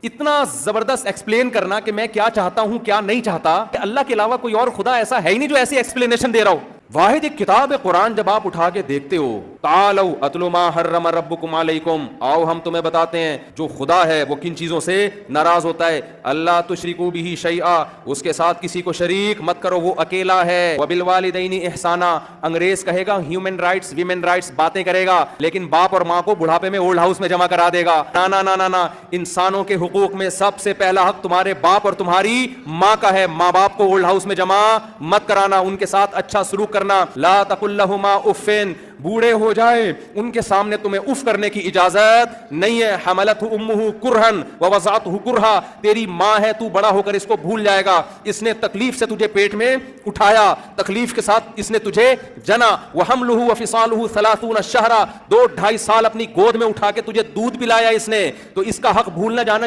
इतना जबरदस्त एक्सप्लेन करना कि मैं क्या चाहता हूं क्या नहीं चाहता, अल्लाह के अलावा कोई और खुदा ऐसा है ही नहीं जो ऐसी एक्सप्लेनेशन दे रहा हो। वाहिद एक किताब कुरान जब आप उठा के देखते हो, तालौ अतलु मा हर्रम रब्बुकुम अलैकुम, आओ हम तुम्हें बताते हैं जो खुदा है वो किन चीजों से नाराज होता है। अल्लाह तुशरिकू बिही शैआ, उसके साथ किसी को शरीक मत करो, वो अकेला है। वबिल वालिदैनि इहसाना, अंग्रेज कहेगा ह्यूमन राइट्स विमेन राइट्स बातें करेगा, लेकिन बाप और माँ को बुढ़ापे में ओल्ड हाउस में जमा करा देगा। ना ना ना ना ना, इंसानों के हुकूक में सबसे पहला हक तुम्हारे बाप और तुम्हारी माँ का है। माँ बाप को ओल्ड हाउस में जमा मत कराना, उनके साथ अच्छा सलूक करना। ला तकुल लहुमा उफ़्फ़िन, बूढ़े हो जाए उनके सामने तुम्हें उफ करने की इजाजत नहीं है। हमलतहु उम्मुहु कुरहन व वज़अतहु कुरहा, तेरी माँ है, तू बड़ा होकर इसको भूल जाएगा। इसने तकलीफ से तुझे पेट में उठाया, तकलीफ के साथ इसने तुझे जना। व हमलुहु व फिसालुहु सलासून शहरा, 2-2.5 साल अपनी गोद में उठा के तुझे दूध पिलाया इसने, तो इसका हक भूल न जाना।